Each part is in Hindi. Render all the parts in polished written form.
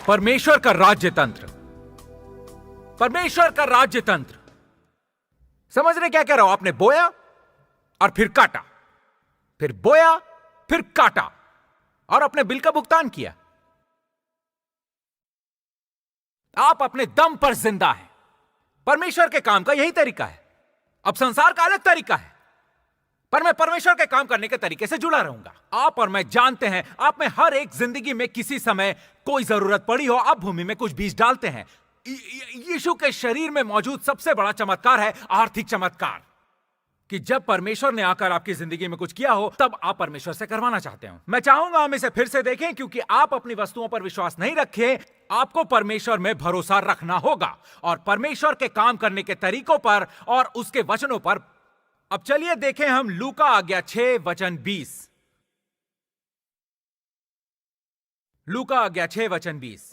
परमेश्वर का राज्य तंत्र, परमेश्वर का राज्य तंत्र। समझ रहे क्या कह रहा हूं? आपने बोया और फिर काटा, फिर बोया, फिर काटा और अपने बिल का भुगतान किया। आप अपने दम पर जिंदा हैं। परमेश्वर के काम का यही तरीका है। अब संसार का अलग तरीका है, पर मैं परमेश्वर के काम करने के तरीके से जुड़ा रहूंगा। आप और मैं जानते हैं, आप में हर एक जिंदगी में किसी समय कोई जरूरत पड़ी हो, आप भूमि में कुछ बीज डालते हैं। यीशु के शरीर में मौजूद सबसे बड़ा चमत्कार है आर्थिक चमत्कार, कि जब परमेश्वर ने आकर आपकी जिंदगी में कुछ किया हो, तब आप परमेश्वर से करवाना चाहते हो। मैं चाहूंगा हम इसे फिर से देखें, क्योंकि आप अपनी वस्तुओं पर विश्वास नहीं रखे। आपको परमेश्वर में भरोसा रखना होगा और परमेश्वर के काम करने के तरीकों पर और उसके वचनों पर। अब चलिए देखें हम लूका आज्ञा 6 वचन 20। लूका आज्ञा 6 वचन 20।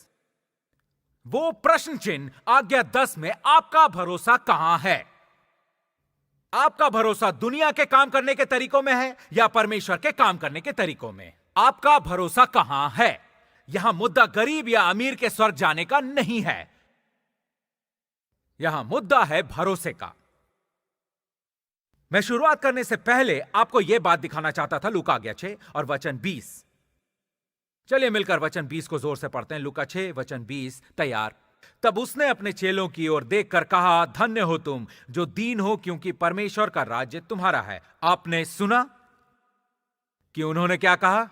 वो प्रश्न चिन्ह आज्ञा 10 में आपका भरोसा कहां है? आपका भरोसा दुनिया के काम करने के तरीकों में है या परमेश्वर के काम करने के तरीकों में? आपका भरोसा कहां है? यहां मुद्दा गरीब या अमीर के स्वर्ग जाने का नहीं है, यहां मुद्दा है भरोसे का। मैं शुरुआत करने से पहले आपको यह बात दिखाना चाहता था, लूका आज्ञा 6 और वचन 20। चलिए मिलकर वचन 20 को जोर से पढ़ते हैं। लूका 6 वचन 20। तैयार। तब उसने अपने चेलों की ओर देखकर कहा, धन्य हो तुम जो दीन हो, क्योंकि परमेश्वर का राज्य तुम्हारा है। आपने सुना कि उन्होंने क्या कहा?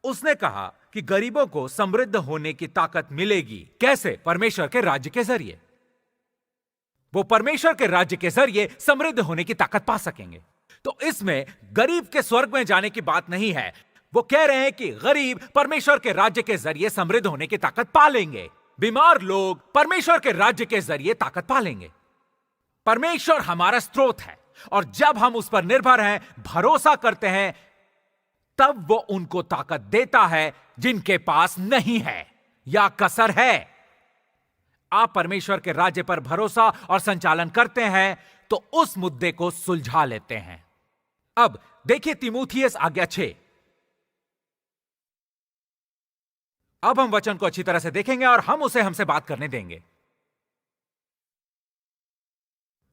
उसने कहा कि गरीबों को समृद्ध होने की ताकत मिलेगी। कैसे? परमेश्वर के राज्य के जरिए। वो परमेश्वर के राज्य के जरिए समृद्ध होने की ताकत पा सकेंगे। तो इसमें गरीब के स्वर्ग में जाने की बात नहीं है। वो कह रहे हैं कि गरीब परमेश्वर के राज्य के जरिए समृद्ध होने की ताकत पा लेंगे। बीमार लोग परमेश्वर के राज्य के जरिए ताकत पा लेंगे। परमेश्वर हमारा स्रोत है और जब हम उस पर निर्भर हैं, भरोसा करते हैं, तब वो उनको ताकत देता है जिनके पास नहीं है या कसर है। आप परमेश्वर के राज्य पर भरोसा और संचालन करते हैं तो उस मुद्दे को सुलझा लेते हैं। अब देखिए तीमुथियुस आज्ञा 6। अब हम वचन को अच्छी तरह से देखेंगे और हम उसे हमसे बात करने देंगे।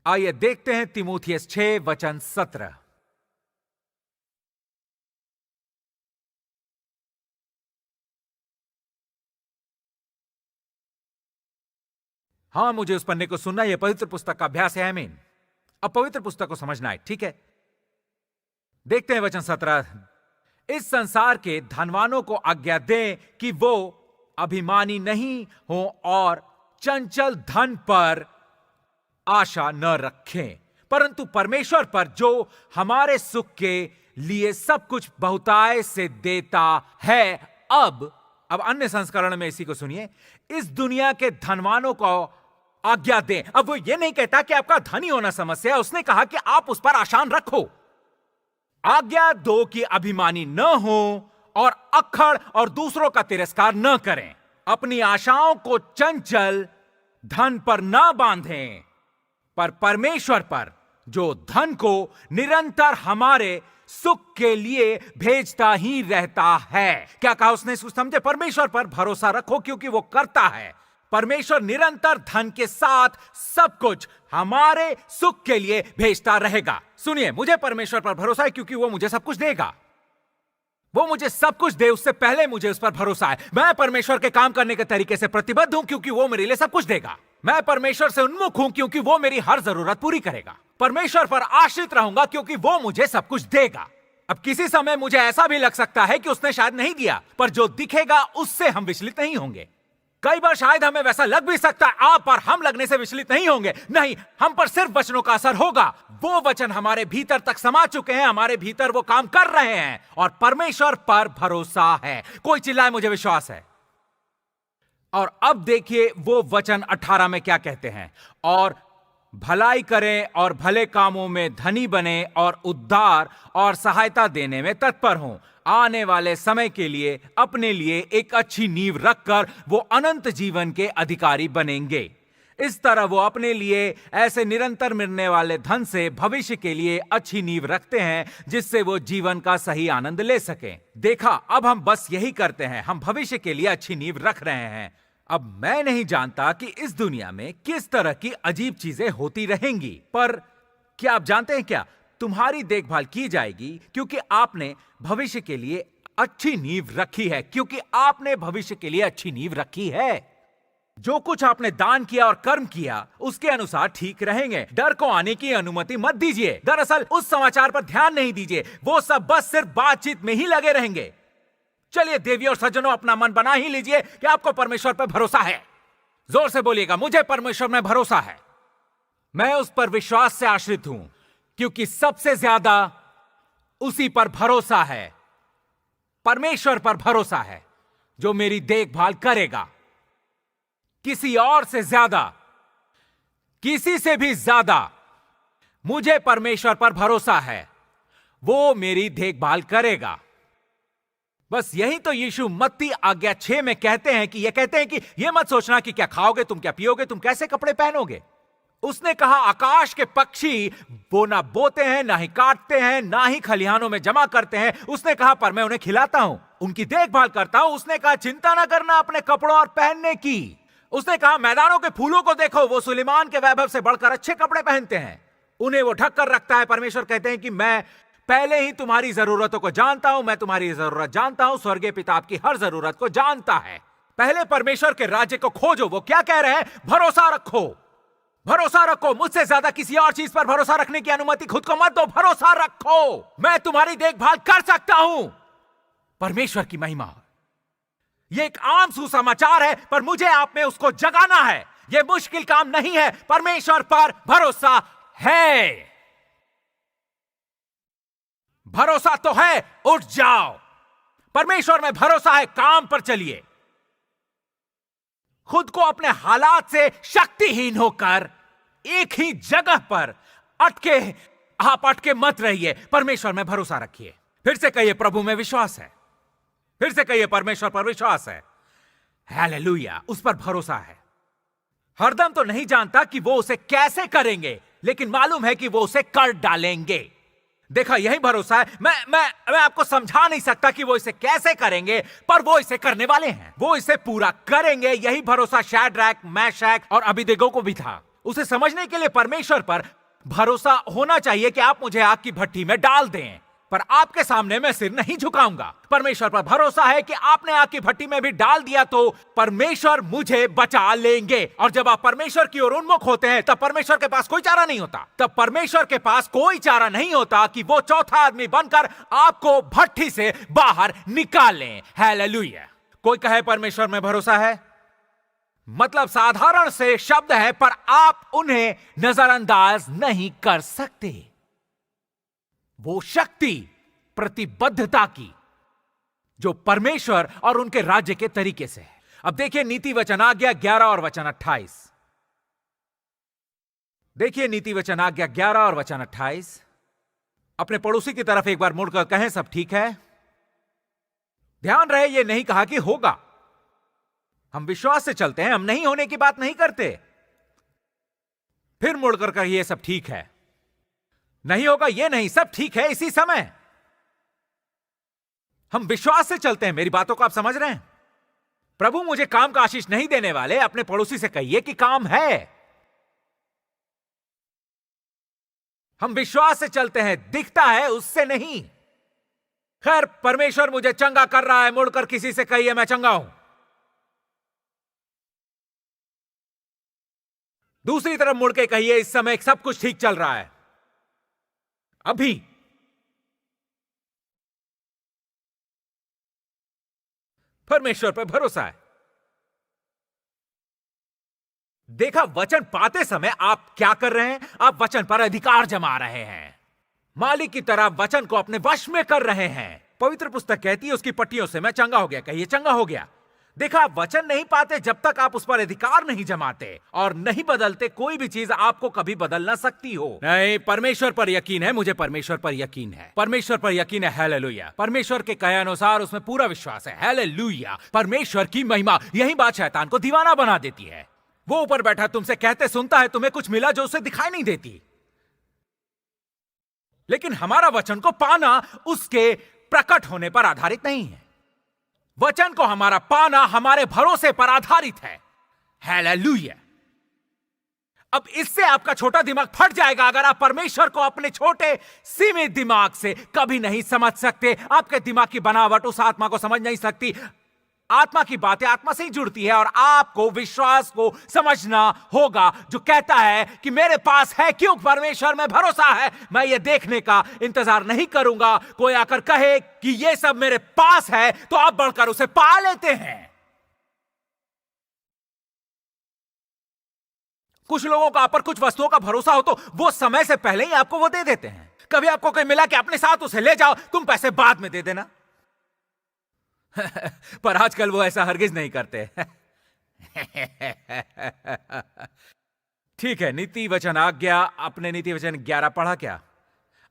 आइए देखते हैं तीमुथियुस 6 वचन 17। हाँ, मुझे उस पन्ने को सुनना, यह पवित्र पुस्तक का अभ्यास है। आमीन। अब पवित्र पुस्तक को समझना है, ठीक है? देखते हैं वचन 17। इस संसार के धनवानों को आज्ञा दें कि वो अभिमानी नहीं हो और चंचल धन पर आशा न रखें, परंतु परमेश्वर पर जो हमारे सुख के लिए सब कुछ बहुतायत से देता है। अब अन्य संस्करण में इसी को सुनिए, इस दुनिया के धनवानों को आज्ञा दें। अब वो ये नहीं कहता कि आपका धनी होना समस्या है, उसने कहा कि आप उस पर आशा रखो। आज्ञा दो कि अभिमानी न हो और अक्खड़ और दूसरों का तिरस्कार न करें। अपनी आशाओं को चंचल धन पर न बांधें, पर परमेश्वर पर, जो धन को निरंतर हमारे सुख के लिए भेजता ही रहता है। क्या कहा उसने? इसको समझे? परमेश्वर पर भरोसा रखो क्योंकि वो करता है। परमेश्वर निरंतर धन के साथ सब कुछ हमारे सुख के लिए भेजता रहेगा। सुनिए, मुझे परमेश्वर पर भरोसा है क्योंकि वो मुझे सब कुछ देगा। वो मुझे सब कुछ दे उससे पहले मुझे उस पर भरोसा है। मैं परमेश्वर के काम करने के तरीके से प्रतिबद्ध हूं क्योंकि वो मेरे लिए सब कुछ देगा। मैं परमेश्वर से उन्मुख हूं क्योंकि वो मेरी हर जरूरत पूरी करेगा। परमेश्वर पर आश्रित रहूंगा क्योंकि वो मुझे सब कुछ देगा। अब किसी समय मुझे ऐसा भी लग सकता है कि उसने शायद नहीं दिया, पर जो दिखेगा उससे हम विचलित नहीं होंगे। कई बार शायद हमें वैसा लग भी सकता है, आप पर हम लगने से विचलित नहीं होंगे। नहीं, हम पर सिर्फ वचनों का असर होगा। वो वचन हमारे भीतर तक समा चुके हैं, हमारे भीतर वो काम कर रहे हैं और परमेश्वर पर भरोसा है। कोई चिल्लाए, मुझे विश्वास है। और अब देखिए वो वचन 18 में क्या कहते हैं, और भलाई करें और भले कामों में धनी बने और उद्धार और सहायता देने में तत्पर हों। आने वाले समय के लिए अपने लिए एक अच्छी नींव रखकर वो अनंत जीवन के अधिकारी बनेंगे। इस तरह वो अपने लिए ऐसे निरंतर मिलने वाले धन से भविष्य के लिए अच्छी नींव रखते हैं, जिससे वो जीवन का सही आनंद ले सकें। देखा, अब हम बस यही करते हैं, हम भविष्य के लिए अच्छी नींव रख रहे हैं। अब मैं नहीं जानता कि इस दुनिया में किस तरह की अजीब चीजें होती रहेंगी, पर क्या आप जानते हैं क्या, तुम्हारी देखभाल की जाएगी क्योंकि आपने भविष्य के लिए अच्छी नींव रखी है, क्योंकि आपने भविष्य के लिए अच्छी नींव रखी है। जो कुछ आपने दान किया और कर्म किया उसके अनुसार ठीक रहेंगे। डर को आने की अनुमति मत दीजिए। दरअसल उस समाचार पर ध्यान नहीं दीजिए, वो सब बस सिर्फ बातचीत में ही लगे रहेंगे। चलिए देवी और सज्जनों, अपना मन बना ही लीजिए कि आपको परमेश्वर पर भरोसा है। जोर से बोलिएगा, मुझे परमेश्वर में भरोसा है। मैं उस पर विश्वास से आश्रित हूं, क्योंकि सबसे ज्यादा उसी पर भरोसा है, परमेश्वर पर भरोसा है, जो मेरी देखभाल करेगा। किसी और से ज्यादा, किसी से भी ज्यादा मुझे परमेश्वर पर भरोसा है, वो मेरी देखभाल करेगा। बस यही तो यीशु मत्ती आज्ञा 6 में कहते हैं कि ये मत सोचना कि क्या खाओगे, तुम क्या पियोगे, तुम कैसे कपड़े पहनोगे। उसने कहा, आकाश के पक्षी वो ना बोते हैं, ना ही काटते हैं, ना ही खलिहानों में जमा करते हैं। उसने कहा, पर मैं उन्हें खिलाता हूं, उनकी देखभाल करता हूं। उसने कहा, चिंता ना करना अपने कपड़ों और पहनने की। उसने कहा, मैदानों के फूलों को देखो, वो सुलेमान के वैभव से बढ़कर अच्छे कपड़े पहनते हैं, उन्हें वो ढक कर रखता है। परमेश्वर कहते हैं कि मैं पहले ही तुम्हारी जरूरतों को जानता हूं, मैं तुम्हारी जरूरत जानता हूं। स्वर्गीय पिता आपकी हर जरूरत को जानता है। पहले परमेश्वर के राज्य को खोजो। वो क्या कह रहे हैं? भरोसा रखो, भरोसा रखो। मुझसे ज्यादा किसी और चीज पर भरोसा रखने की अनुमति खुद को मत दो। भरोसा रखो, मैं तुम्हारी देखभाल कर सकता हूं। परमेश्वर की महिमा। यह एक आम सुसमाचार है, पर मुझे आप में उसको जगाना है। यह मुश्किल काम नहीं है। परमेश्वर पर भरोसा है। भरोसा तो है, उठ जाओ। परमेश्वर में भरोसा है, काम पर चलिए। खुद को अपने हालात से शक्तिहीन होकर एक ही जगह पर अटके मत रहिए। परमेश्वर में भरोसा रखिए। फिर से कहिए, प्रभु में विश्वास है। फिर से कहिए, परमेश्वर पर विश्वास है। हालेलुया, उस पर भरोसा है। हरदम तो नहीं जानता कि वो उसे कैसे करेंगे, लेकिन मालूम है कि वो उसे कर डालेंगे। देखा, यही भरोसा है। मैं आपको समझा नहीं सकता कि वो इसे कैसे करेंगे, पर वो इसे करने वाले हैं। वो इसे पूरा करेंगे। यही भरोसा शैड्रैक, मैशैक और अबेदnego को भी था। उसे समझने के लिए परमेश्वर पर भरोसा होना चाहिए कि आप मुझे आग की भट्टी में डाल दें, पर आपके सामने मैं सिर नहीं झुकाऊंगा। परमेश्वर पर भरोसा है कि आपने आग की भट्टी में भी डाल दिया तो परमेश्वर मुझे बचा लेंगे। और जब आप परमेश्वर की ओर उन्मुख होते हैं, तब परमेश्वर के पास कोई चारा नहीं होता। तब परमेश्वर के पास कोई चारा नहीं होता कि वो चौथा आदमी बनकर आपको भट्टी से बाहर निकालें। हालेलुया। कोई कहे परमेश्वर में भरोसा है, मतलब साधारण से शब्द है, पर आप उन्हें नजरअंदाज नहीं कर सकते। वो शक्ति प्रतिबद्धता की जो परमेश्वर और उनके राज्य के तरीके से है। अब देखिए नीति वचन आज्ञा 11 और वचन 28। देखिए नीति वचन आज्ञा 11 और वचन 28। अपने पड़ोसी की तरफ एक बार मुड़कर कहें, सब ठीक है। ध्यान रहे, यह नहीं कहा कि होगा। हम विश्वास से चलते हैं, हम नहीं होने की बात नहीं करते। फिर मुड़कर कहिए, सब ठीक है। नहीं होगा ये नहीं, सब ठीक है इसी समय। हम विश्वास से चलते हैं। मेरी बातों को आप समझ रहे हैं? प्रभु मुझे काम का आशीष नहीं देने वाले। अपने पड़ोसी से कहिए कि काम है। हम विश्वास से चलते हैं, दिखता है उससे नहीं। खैर, परमेश्वर मुझे चंगा कर रहा है। मुड़कर किसी से कहिए, मैं चंगा हूं। दूसरी तरफ मुड़ के कहिए, इस समय सब कुछ ठीक चल रहा है। अभी परमेश्वर पर भरोसा है। देखा, वचन पाते समय आप क्या कर रहे हैं? आप वचन पर अधिकार जमा रहे हैं। मालिक की तरह वचन को अपने वश में कर रहे हैं। पवित्र पुस्तक कहती है, उसकी पट्टियों से मैं चंगा हो गया। कहिए, चंगा हो गया। देखा, आप वचन नहीं पाते जब तक आप उस पर अधिकार नहीं जमाते और नहीं बदलते। कोई भी चीज आपको कभी बदल ना सकती हो। नहीं, परमेश्वर पर यकीन है। मुझे परमेश्वर पर यकीन है। परमेश्वर पर यकीन है। हालेलुया। परमेश्वर के कहे अनुसार उसमें पूरा विश्वास है। हालेलुया। परमेश्वर की महिमा। यही बात शैतान को दीवाना बना देती है। वो ऊपर बैठा तुमसे कहते सुनता है, तुम्हें कुछ मिला जो उसे दिखाई नहीं देती। लेकिन हमारा वचन को पाना उसके प्रकट होने पर आधारित नहीं है। वचन को हमारा पाना हमारे भरोसे पर आधारित है। हालेलुया। अब इससे आपका छोटा दिमाग फट जाएगा अगर आप परमेश्वर को अपने छोटे सीमित दिमाग से कभी नहीं समझ सकते। आपके दिमाग की बनावट उस आत्मा को समझ नहीं सकती। आत्मा की बातें आत्मा से ही जुड़ती है और आपको विश्वास को समझना होगा जो कहता है कि मेरे पास है क्यों परमेश्वर में भरोसा है। मैं ये देखने का इंतजार नहीं करूंगा कोई आकर कहे कि ये सब मेरे पास है तो आप बढ़कर उसे पा लेते हैं। कुछ लोगों का आप पर कुछ वस्तुओं का भरोसा हो तो वो समय से पहले ही आपको वो दे देते हैं। कभी आपको कोई मिला कि अपने साथ उसे ले जाओ, तुम पैसे बाद में दे देना। पर आजकल वो ऐसा हरगिज नहीं करते। ठीक है, नीति वचन आज्ञा। आपने नीति वचन 11 पढ़ा क्या?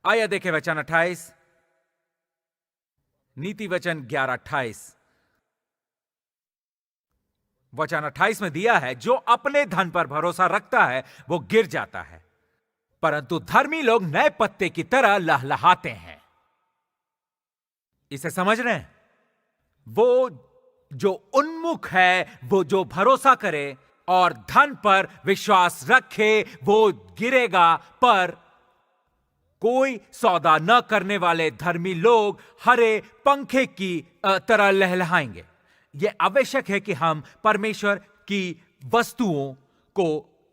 आइए देखें वचन 28। नीति वचन 11:28। वचन 28 में दिया है, जो अपने धन पर भरोसा रखता है वो गिर जाता है, परंतु धर्मी लोग नए पत्ते की तरह लहलहाते हैं। इसे समझ रहे हैं? वो जो उन्मुख है, वो जो भरोसा करे और धन पर विश्वास रखे वो गिरेगा, पर कोई सौदा न करने वाले धर्मी लोग हरे पंखे की तरह लहलहाएंगे। यह आवश्यक है कि हम परमेश्वर की वस्तुओं को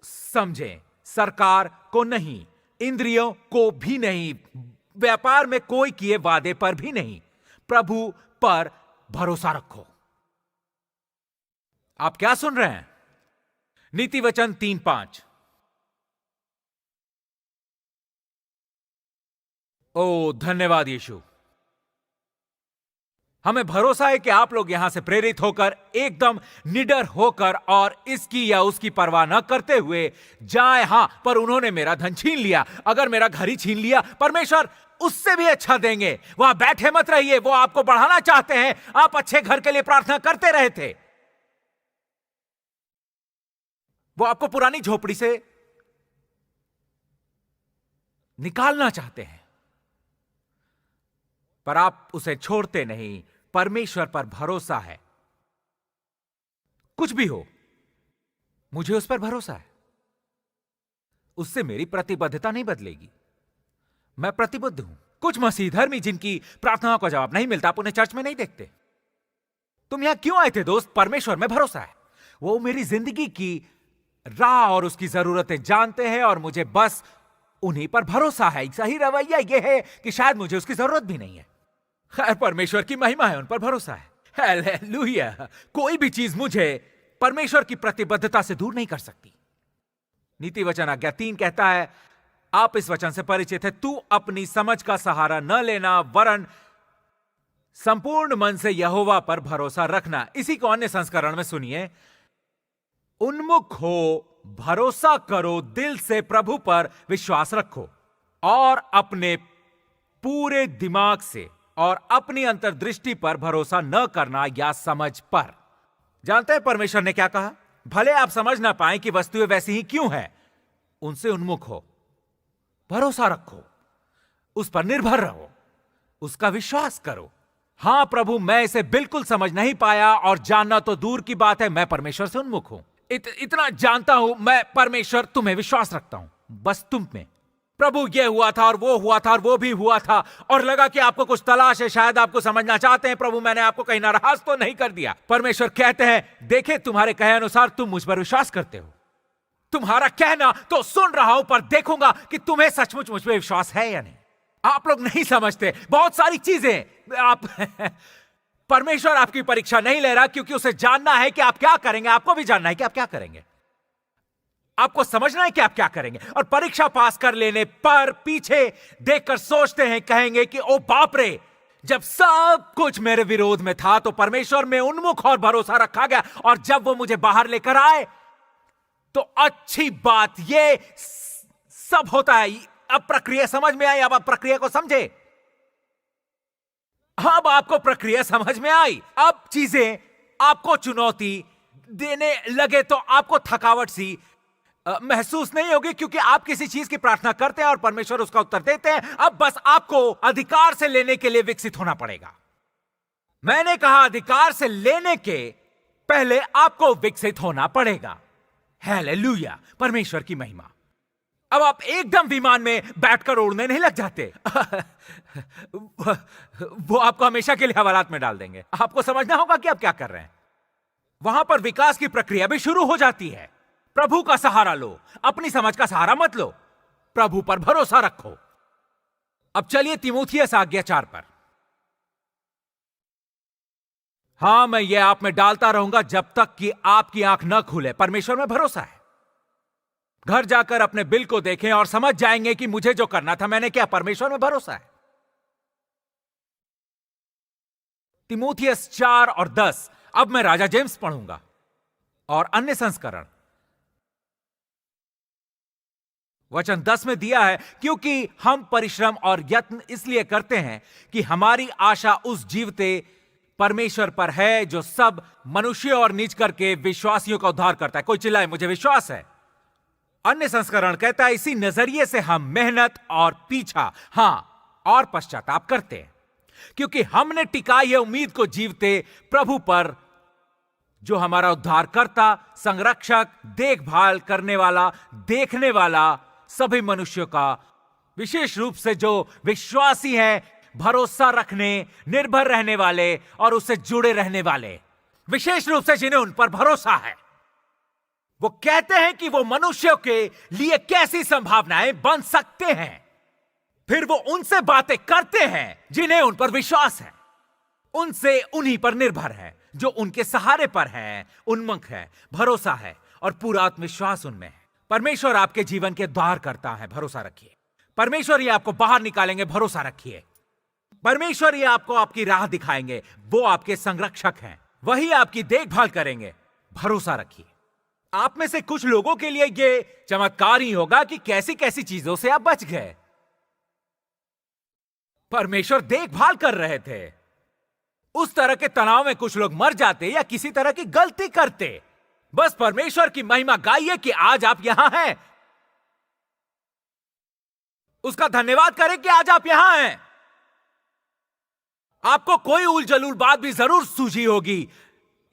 समझें, सरकार को नहीं, इंद्रियों को भी नहीं, व्यापार में कोई किए वादे पर भी नहीं। प्रभु पर भरोसा रखो। आप क्या सुन रहे हैं? नीति वचन 3:5। ओ धन्यवाद यीशु। हमें भरोसा है कि आप लोग यहां से प्रेरित होकर एकदम निडर होकर और इसकी या उसकी परवाह न करते हुए जाए। हां, पर उन्होंने मेरा धन छीन लिया, अगर मेरा घर ही छीन लिया, परमेश्वर उससे भी अच्छा देंगे। वहां बैठे मत रहिए, वो आपको बढ़ाना चाहते हैं। आप अच्छे घर के लिए प्रार्थना करते रहे थे, वो आपको पुरानी झोपड़ी से निकालना चाहते हैं, पर आप उसे छोड़ते नहीं। परमेश्वर पर भरोसा है। कुछ भी हो, मुझे उस पर भरोसा है। उससे मेरी प्रतिबद्धता नहीं बदलेगी। मैं प्रतिबद्ध हूं। कुछ मसीह धर्मी जिनकी प्रार्थनाओं का जवाब नहीं मिलता, आप उन्हें चर्च में नहीं देखते। तुम यहां क्यों आए थे दोस्त? परमेश्वर में भरोसा है। वो मेरी जिंदगी की राह और उसकी जरूरतें जानते हैं और मुझे बस उन्हीं पर भरोसा है। सही रवैया यह है कि शायद मुझे उसकी जरूरत भी नहीं है। खैर, परमेश्वर की महिमा है, उन पर भरोसा है। हालेलुया। कोई भी चीज मुझे परमेश्वर की प्रतिबद्धता से दूर नहीं कर सकती। नीति वचन आज्ञा 3 कहता है, आप इस वचन से परिचित है, तू अपनी समझ का सहारा न लेना, वरन संपूर्ण मन से यहोवा पर भरोसा रखना। इसी को अन्य संस्करण में सुनिए, उन्मुख हो, भरोसा करो, दिल से प्रभु पर विश्वास रखो और अपने पूरे दिमाग से और अपनी अंतर्दृष्टि पर भरोसा न करना या समझ पर। जानते हैं परमेश्वर ने क्या कहा? भले आप समझ ना पाए कि वस्तुएं वैसी ही क्यों है, उनसे उन्मुख हो, भरोसा रखो, उस पर निर्भर रहो, उसका विश्वास करो। हां प्रभु, मैं इसे बिल्कुल समझ नहीं पाया और जानना तो दूर की बात है, मैं परमेश्वर से उन्मुख हूं। इतना जानता हूं, मैं परमेश्वर तुम्हें विश्वास रखता हूं, बस तुम में। प्रभु ये हुआ था और वो हुआ था और वो भी हुआ था और लगा कि आपको कुछ तलाश है, शायद आपको समझना चाहते हैं। प्रभु, मैंने आपको कहीं नाराज तो नहीं कर दिया। परमेश्वर कहते हैं, देखे तुम्हारे कहे अनुसार तुम मुझ पर विश्वास करते हो। तुम्हारा कहना तो सुन रहा हूं, पर देखूंगा कि तुम्हें सचमुच मुझ पर विश्वास है या नहीं। आप लोग नहीं समझते बहुत सारी चीजें। आप परमेश्वर आपकी परीक्षा नहीं ले रहा, क्योंकि उसे जानना है कि आप क्या करेंगे। आपको भी जानना है कि आप क्या करेंगे। आपको समझना है कि आप क्या करेंगे। और परीक्षा पास कर लेने पर पीछे देखकर सोचते हैं, कहेंगे कि ओ बाप रे, जब सब कुछ मेरे विरोध में था तो परमेश्वर में उन्मुख और भरोसा रखा गया, और जब वो मुझे बाहर लेकर आए तो अच्छी बात ये सब होता है। अब प्रक्रिया समझ में आई। अब आप प्रक्रिया को समझे। अब आपको प्रक्रिया समझ में आई। अब चीजें आपको चुनौती देने लगे तो आपको थकावट सी महसूस नहीं होगी, क्योंकि आप किसी चीज की प्रार्थना करते हैं और परमेश्वर उसका उत्तर देते हैं। अब बस आपको अधिकार से लेने के लिए विकसित होना पड़ेगा। मैंने कहा अधिकार से लेने के पहले आपको विकसित होना पड़ेगा। हालेलुया, परमेश्वर की महिमा। अब आप एकदम विमान में बैठकर उड़ने नहीं लग जाते। वो आपको हमेशा के लिए हवालात में डाल देंगे। आपको समझना होगा कि आप क्या कर रहे हैं। वहां पर विकास की प्रक्रिया भी शुरू हो जाती है। प्रभु का सहारा लो, अपनी समझ का सहारा मत लो, प्रभु पर भरोसा रखो। अब चलिए तीमुथियुस आज्ञा 4 पर। हां, मैं ये आप में डालता रहूंगा जब तक कि आपकी आंख न खुले। परमेश्वर में भरोसा है। घर जाकर अपने बिल को देखें और समझ जाएंगे कि मुझे जो करना था मैंने क्या। परमेश्वर में भरोसा है। तीमुथियुस 4 और 10। अब मैं राजा जेम्स पढ़ूंगा और अन्य संस्करण। वचन 10 में दिया है, क्योंकि हम परिश्रम और यत्न इसलिए करते हैं कि हमारी आशा उस जीवते परमेश्वर पर है जो सब मनुष्य और नीच करके विश्वासियों का उद्धार करता है। कोई चिल्लाए, मुझे विश्वास है। अन्य संस्करण कहता है, इसी नजरिए से हम मेहनत और पीछा, हां, और पश्चाताप करते हैं, क्योंकि हमने टिकाई है उम्मीद को जीवते प्रभु पर, जो हमारा उद्धारकर्ता, संरक्षक, देखभाल करने वाला, देखने वाला सभी मनुष्यों का, विशेष रूप से जो विश्वासी हैं, भरोसा रखने, निर्भर रहने वाले और उससे जुड़े रहने वाले, विशेष रूप से जिन्हें उन पर भरोसा है। वो कहते हैं कि वो मनुष्यों के लिए कैसी संभावनाएं बन सकते हैं। फिर वो उनसे बातें करते हैं जिन्हें उन पर विश्वास है, उनसे उन्हीं पर निर्भर है, जो उनके सहारे पर है, उन्मुख है, भरोसा है और पूरा आत्मविश्वास उनमें है। परमेश्वर आपके जीवन के उद्धार करता है, भरोसा रखिए। परमेश्वर ही आपको बाहर निकालेंगे, भरोसा रखिए। परमेश्वर ही आपको आपकी राह दिखाएंगे, वो आपके संरक्षक हैं, वही आपकी देखभाल करेंगे, भरोसा रखिए। आप में से कुछ लोगों के लिए यह चमत्कार ही होगा कि कैसी कैसी चीजों से आप बच गए। परमेश्वर देखभाल कर रहे थे। उस तरह के तनाव में कुछ लोग मर जाते या किसी तरह की गलती करते। बस परमेश्वर की महिमा गाइए कि आज आप यहां हैं। उसका धन्यवाद करें कि आज आप यहां हैं। आपको कोई उलझुल बात भी जरूर सूझी होगी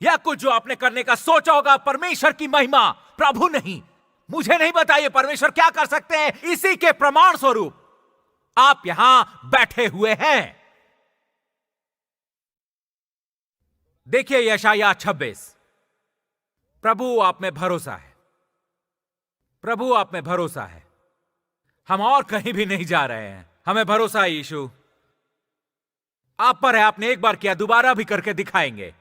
या कुछ जो आपने करने का सोचा होगा। परमेश्वर की महिमा, प्रभु नहीं, मुझे नहीं बताइए परमेश्वर क्या कर सकते हैं। इसी के प्रमाण स्वरूप आप यहां बैठे हुए हैं। देखिए यशायाह 26। प्रभु आप में भरोसा है, प्रभु आप में भरोसा है। हम और कहीं भी नहीं जा रहे हैं, हमें भरोसा है। यीशु आप पर है, आपने एक बार किया, दोबारा भी करके दिखाएंगे।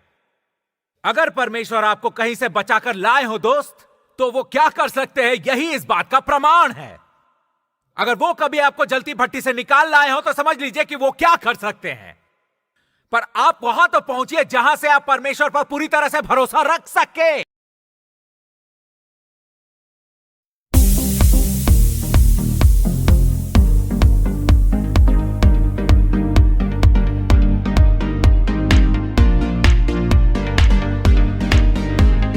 अगर परमेश्वर आपको कहीं से बचाकर लाए हो दोस्त, तो वो क्या कर सकते हैं, यही इस बात का प्रमाण है। अगर वो कभी आपको जलती भट्टी से निकाल लाए हो तो समझ लीजिए कि वो क्या कर सकते हैं। पर आप वहां तो पहुंचिए जहां से आप परमेश्वर पर पूरी तरह से भरोसा रख सके।